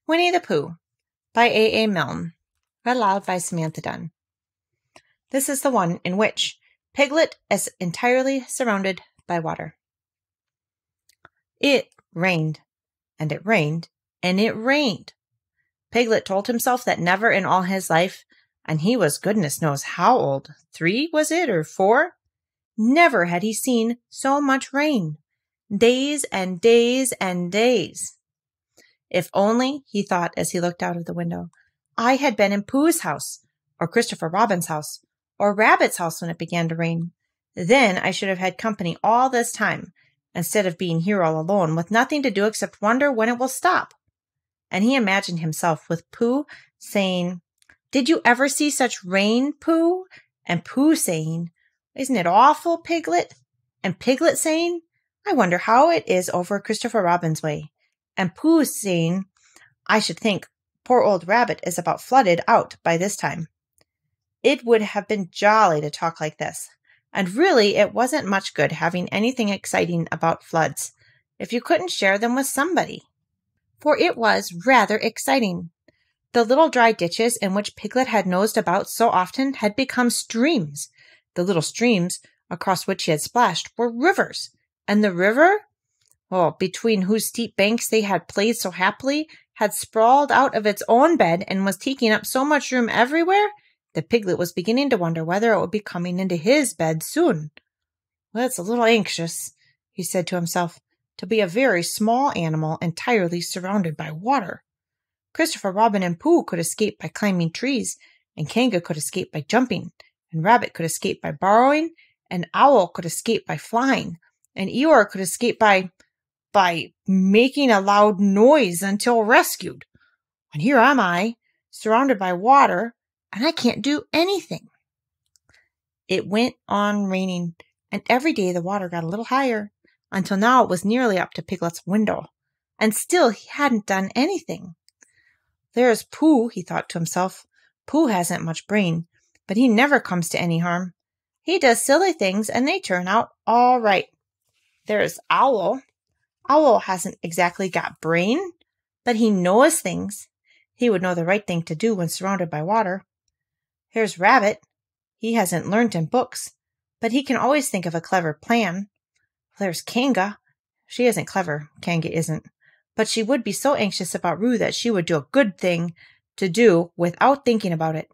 Winnie-the-Pooh by AA Milne. Read aloud by Samantha Dunn. This is the one in which Piglet is entirely surrounded by water. It rained, and it rained, and it rained. Piglet told himself that never in all his life, and he was goodness knows how old, 3 was it, or 4? Never had he seen so much rain. Days and days and days. If only, he thought as he looked out of the window, I had been in Pooh's house, or Christopher Robin's house, or Rabbit's house when it began to rain. Then I should have had company all this time, instead of being here all alone with nothing to do except wonder when it will stop. And he imagined himself with Pooh saying, Did you ever see such rain, Pooh? And Pooh saying, Isn't it awful, Piglet? And Piglet saying, I wonder how it is over Christopher Robin's way. And Pooh saying, I should think poor old Rabbit is about flooded out by this time. It would have been jolly to talk like this. And really, it wasn't much good having anything exciting about floods if you couldn't share them with somebody. For it was rather exciting. The little dry ditches in which Piglet had nosed about so often had become streams. The little streams across which he had splashed were rivers. And the river, between whose steep banks they had played so happily, had sprawled out of its own bed and was taking up so much room everywhere that Piglet was beginning to wonder whether it would be coming into his bed soon. Well, it's a little anxious, he said to himself, to be a very small animal entirely surrounded by water. Christopher Robin and Pooh could escape by climbing trees, and Kanga could escape by jumping, and Rabbit could escape by burrowing, and Owl could escape by flying, and Eeyore could escape by making a loud noise until rescued. And here am I, surrounded by water, and I can't do anything. It went on raining, and every day the water got a little higher, until now it was nearly up to Piglet's window, and still he hadn't done anything. There's Pooh, he thought to himself. Pooh hasn't much brain, but he never comes to any harm. He does silly things, and they turn out all right. There's Owl. Owl hasn't exactly got brain, but he knows things. He would know the right thing to do when surrounded by water. Here's Rabbit. He hasn't learned in books, but he can always think of a clever plan. There's Kanga. She isn't clever, Kanga isn't, but she would be so anxious about Roo that she would do a good thing to do without thinking about it.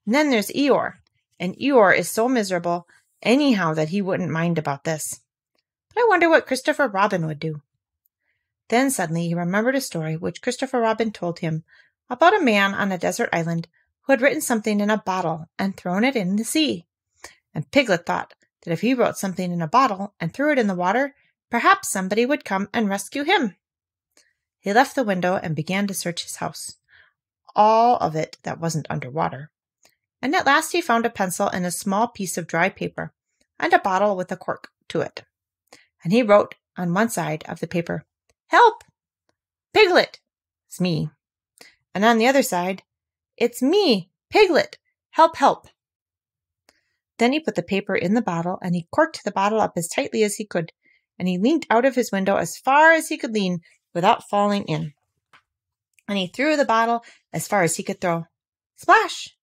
And then there's Eeyore, and Eeyore is so miserable anyhow that he wouldn't mind about this. But I wonder what Christopher Robin would do. Then suddenly he remembered a story which Christopher Robin told him about a man on a desert island who had written something in a bottle and thrown it in the sea. And Piglet thought that if he wrote something in a bottle and threw it in the water, perhaps somebody would come and rescue him. He left the window and began to search his house, all of it that wasn't under water. And at last he found a pencil and a small piece of dry paper and a bottle with a cork to it. And he wrote on one side of the paper, Help! Piglet! It's me. And on the other side, It's me, Piglet! Help, help! Then he put the paper in the bottle, and he corked the bottle up as tightly as he could, and he leaned out of his window as far as he could lean without falling in. And he threw the bottle as far as he could throw. Splash!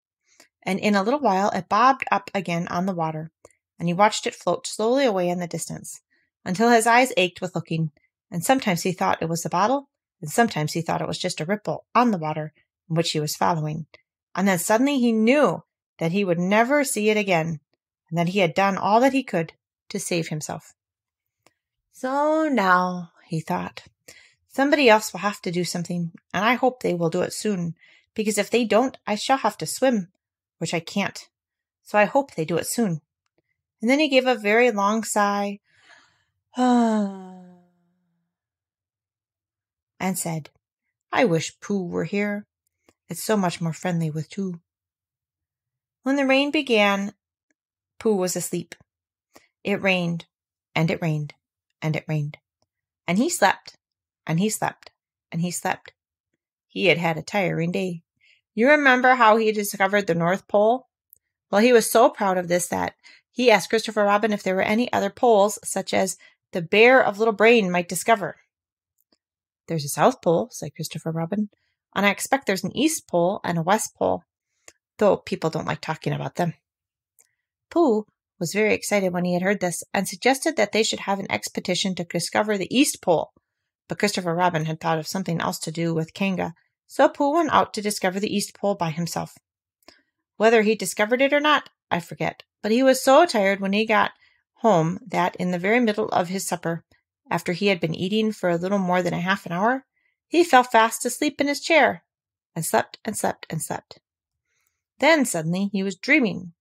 And in a little while it bobbed up again on the water, and he watched it float slowly away in the distance, until his eyes ached with looking, and sometimes he thought it was the bottle, and sometimes he thought it was just a ripple on the water in which he was following. And then suddenly he knew that he would never see it again, and that he had done all that he could to save himself. So now, he thought, somebody else will have to do something, and I hope they will do it soon, because if they don't, I shall have to swim, which I can't. So I hope they do it soon. And then he gave a very long sigh, and said, I wish Pooh were here. It's so much more friendly with two. When the rain began, Pooh was asleep. It rained, and it rained, and it rained. And he slept, and he slept, and he slept. He had had a tiring day. You remember how he discovered the North Pole? Well, he was so proud of this that he asked Christopher Robin if there were any other poles, such as the bear of Little Brain might discover. There's a South Pole, said Christopher Robin, and I expect there's an East Pole and a West Pole, though people don't like talking about them. Pooh was very excited when he had heard this and suggested that they should have an expedition to discover the East Pole, but Christopher Robin had thought of something else to do with Kanga, so Pooh went out to discover the East Pole by himself. Whether he discovered it or not, I forget, but he was so tired when he got home that in the very middle of his supper, after he had been eating for a little more than a half an hour, he fell fast asleep in his chair, and slept and slept and slept. Then suddenly he was dreaming.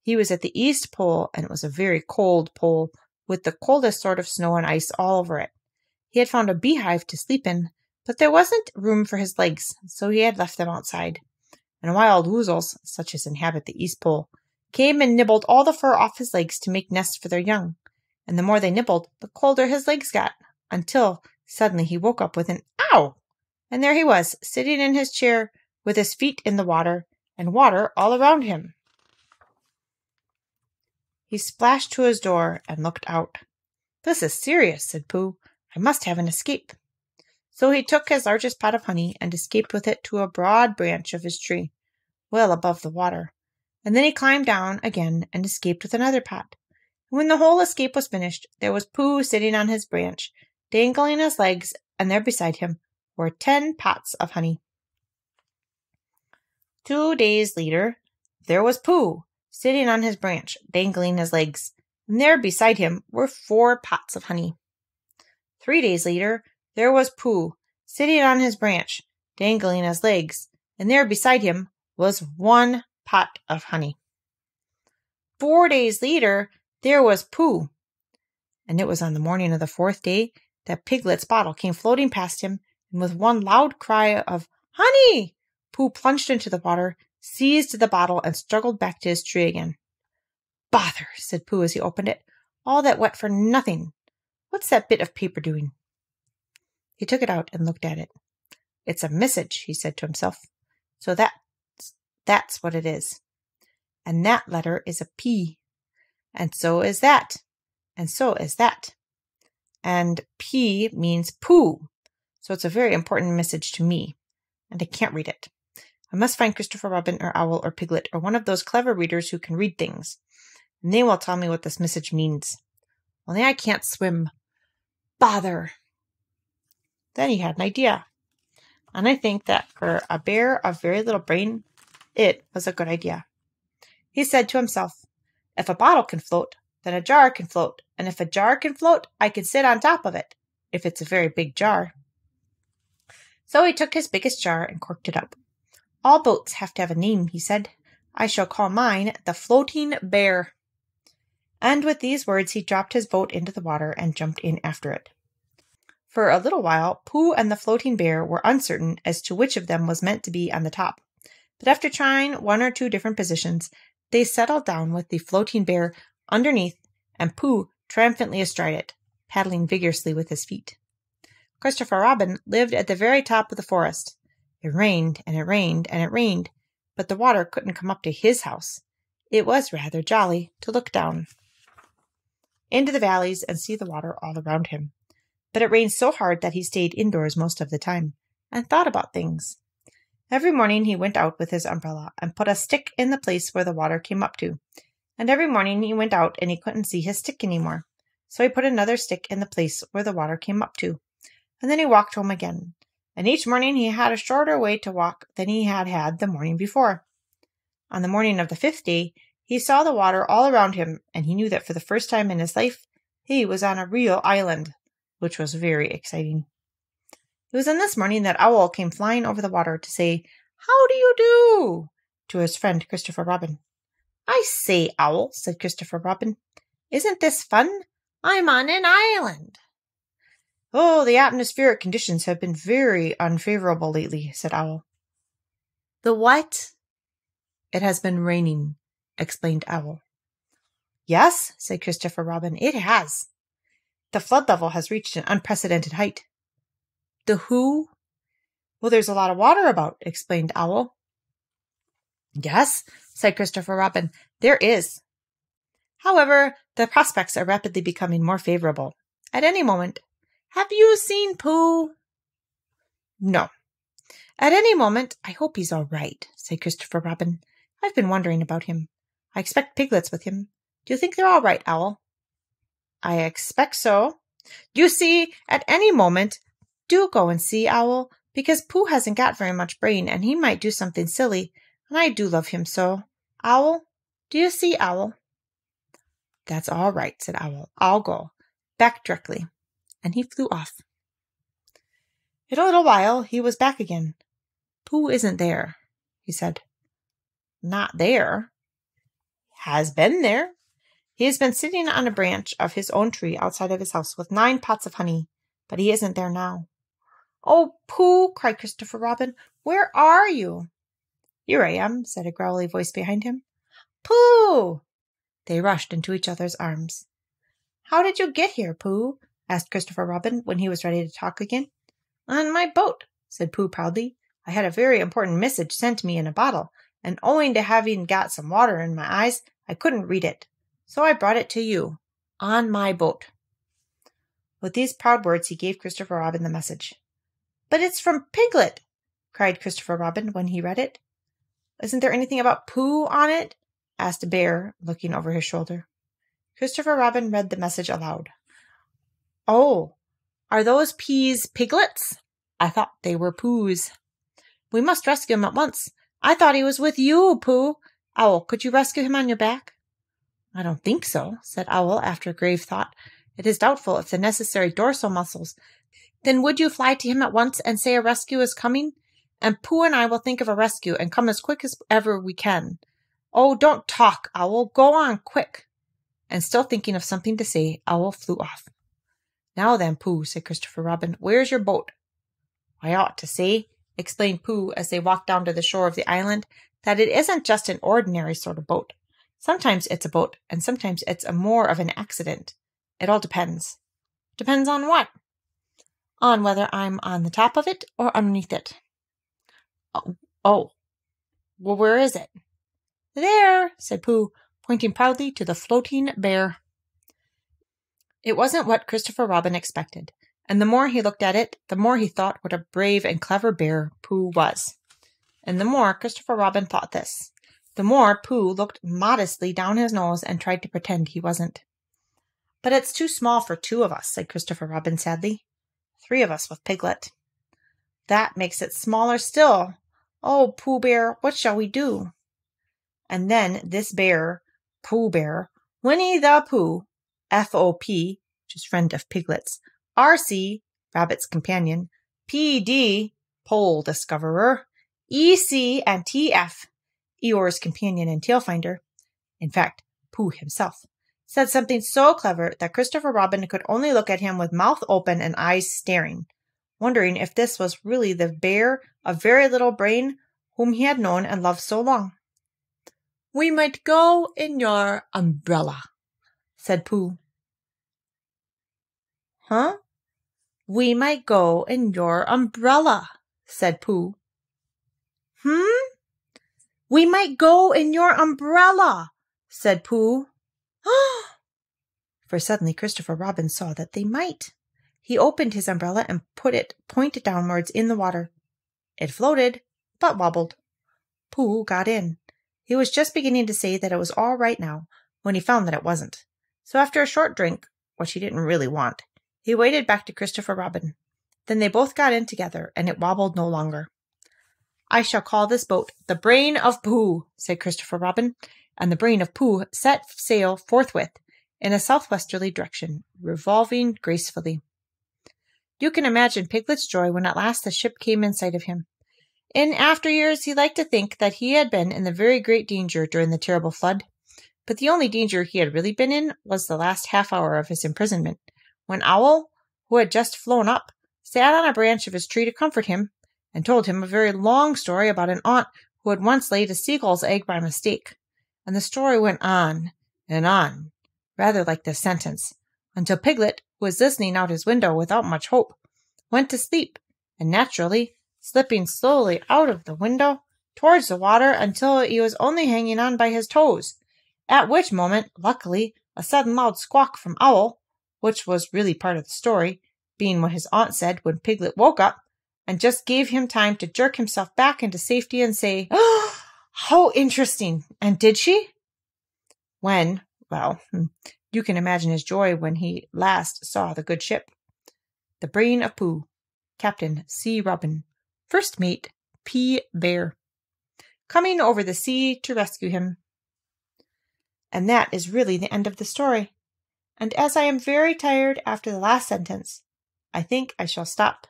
He was at the East Pole, and it was a very cold pole, with the coldest sort of snow and ice all over it. He had found a beehive to sleep in, but there wasn't room for his legs, so he had left them outside. And wild woozles, such as inhabit the East Pole, came and nibbled all the fur off his legs to make nests for their young. And the more they nibbled, the colder his legs got, until suddenly he woke up with an ow! And there he was, sitting in his chair with his feet in the water, and water all around him. He splashed to his door and looked out. This is serious, said Pooh. I must have an escape. So he took his largest pot of honey and escaped with it to a broad branch of his tree, well above the water. And then he climbed down again and escaped with another pot. When the whole escape was finished, there was Pooh sitting on his branch, dangling his legs, and there beside him were 10 pots of honey. 2 days later, there was Pooh sitting on his branch, dangling his legs, and there beside him were 4 pots of honey. 3 days later, there was Pooh sitting on his branch, dangling his legs, and there beside him was 1 pot of honey. 4 days later, there was Pooh, and it was on the morning of the 4th day that Piglet's bottle came floating past him, and with one loud cry of "Honey!" Pooh plunged into the water, seized the bottle, and struggled back to his tree again. "Bother!" said Pooh as he opened it. "All that wet for nothing. What's that bit of paper doing?" He took it out and looked at it. "It's a message," he said to himself. "So that's what it is. And that letter is a P. And so is that. And so is that. And P means Pooh. So it's a very important message to me. And I can't read it. I must find Christopher Robin or Owl or Piglet or one of those clever readers who can read things. And they will tell me what this message means. Only I can't swim. Bother!" Then he had an idea. And I think that for a bear of very little brain, it was a good idea. He said to himself, "If a bottle can float, then a jar can float. And if a jar can float, I can sit on top of it, if it's a very big jar." So he took his biggest jar and corked it up. "All boats have to have a name," he said. "I shall call mine the Floating Bear." And with these words he dropped his boat into the water and jumped in after it. For a little while, Pooh and the Floating Bear were uncertain as to which of them was meant to be on the top. But after trying 1 or 2 different positions, they settled down with the Floating Bear underneath and Pooh triumphantly astride it, paddling vigorously with his feet. Christopher Robin lived at the very top of the forest. It rained, and it rained, and it rained, but the water couldn't come up to his house. It was rather jolly to look down into the valleys and see the water all around him. But it rained so hard that he stayed indoors most of the time and thought about things. Every morning he went out with his umbrella and put a stick in the place where the water came up to. And every morning he went out and he couldn't see his stick anymore. So he put another stick in the place where the water came up to. And then he walked home again. And each morning he had a shorter way to walk than he had had the morning before. On the morning of the 5th day, he saw the water all around him, and he knew that for the first time in his life, he was on a real island, which was very exciting. It was on this morning that Owl came flying over the water to say, "How do you do?" to his friend Christopher Robin. "I say, Owl," said Christopher Robin, "isn't this fun? I'm on an island." "Oh, the atmospheric conditions have been very unfavorable lately," said Owl. "The what?" "It has been raining," explained Owl. "Yes," said Christopher Robin, "it has. The flood level has reached an unprecedented height." "The who?" "Well, there's a lot of water about," explained Owl. "Yes," said Christopher Robin, "there is. However, the prospects are rapidly becoming more favorable. At any moment. Have you seen Pooh?" No. At any moment, I hope he's all right, said Christopher Robin. I've been wondering about him. I expect Piglet's with him. Do you think they're all right, Owl? I expect so. You see, at any moment, do go and see, Owl, because Pooh hasn't got very much brain, and he might do something silly, and I do love him so. Owl, do you see, Owl? That's all right, said Owl. I'll go. Back directly. And he flew off. In a little while, he was back again. Pooh isn't there, he said. Not there. Has been there. He has been sitting on a branch of his own tree outside of his house with 9 pots of honey, but he isn't there now. Oh, Pooh, cried Christopher Robin, where are you? Here I am, said a growly voice behind him. Pooh! They rushed into each other's arms. How did you get here, Pooh? Asked Christopher Robin when he was ready to talk again. On my boat, said Pooh proudly. I had a very important message sent to me in a bottle, and owing to having got some water in my eyes, I couldn't read it. So I brought it to you, on my boat. With these proud words, he gave Christopher Robin the message. But it's from Piglet, cried Christopher Robin when he read it. Isn't there anything about Pooh on it? Asked a bear, looking over his shoulder. Christopher Robin read the message aloud. Oh, are those peas Piglets? I thought they were Poohs. We must rescue him at once. I thought he was with you, Pooh. Owl, could you rescue him on your back? I don't think so, said Owl after grave thought. It is doubtful if the necessary dorsal muscles. Then would you fly to him at once and say a rescue is coming? And Pooh and I will think of a rescue and come as quick as ever we can. Oh, don't talk, Owl. Go on, quick. And still thinking of something to say, Owl flew off. Now then, Pooh, said Christopher Robin, where's your boat? I ought to say, explained Pooh as they walked down to the shore of the island, that it isn't just an ordinary sort of boat. Sometimes it's a boat, and sometimes it's more of an accident. It all depends. Depends on what? On whether I'm on the top of it or underneath it. Oh. Well, where is it? There, said Pooh, pointing proudly to the floating bear. It wasn't what Christopher Robin expected, and the more he looked at it, the more he thought what a brave and clever bear Pooh was. And the more Christopher Robin thought this, the more Pooh looked modestly down his nose and tried to pretend he wasn't. But it's too small for 2 of us, said Christopher Robin sadly. 3 of us with Piglet. That makes it smaller still. Oh, Pooh Bear, what shall we do? And then this bear, Pooh Bear, Winnie-the-Pooh, F.O.P., which is friend of Piglet's, R.C., Rabbit's companion, P.D., Pole discoverer, E.C., and T.F., Eeyore's companion and tail finder, in fact, Pooh himself, said something so clever that Christopher Robin could only look at him with mouth open and eyes staring, wondering if this was really the bear of very little brain whom he had known and loved so long. We might go in your umbrella, said Pooh. Huh? We might go in your umbrella, said Pooh. We might go in your umbrella, said Pooh. For suddenly Christopher Robin saw that they might. He opened his umbrella and put it point downwards in the water. It floated, but wobbled. Pooh got in. He was just beginning to say that it was all right now, when he found that it wasn't. So after a short drink, which he didn't really want, he waded back to Christopher Robin. Then they both got in together, and it wobbled no longer. I shall call this boat the Brain of Pooh, said Christopher Robin, and the Brain of Pooh set sail forthwith in a southwesterly direction, revolving gracefully. You can imagine Piglet's joy when at last the ship came in sight of him. In after years he liked to think that he had been in the very great danger during the terrible flood, but the only danger he had really been in was the last half-hour of his imprisonment, when Owl, who had just flown up, sat on a branch of his tree to comfort him, and told him a very long story about an aunt who had once laid a seagull's egg by mistake. And the story went on and on, rather like this sentence, until Piglet, who was listening out his window without much hope, went to sleep, and naturally, slipping slowly out of the window towards the water until he was only hanging on by his toes, at which moment, luckily, a sudden loud squawk from Owl, which was really part of the story, being what his aunt said when Piglet woke up, and just gave him time to jerk himself back into safety and say, "Oh, how interesting." And did she? When, well, you can imagine his joy when he last saw the good ship. The Brain of Pooh, Captain C. Robin, First Mate P. Bear, coming over the sea to rescue him. And that is really the end of the story. And as I am very tired after the last sentence, I think I shall stop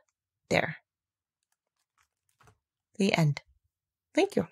there. The end. Thank you.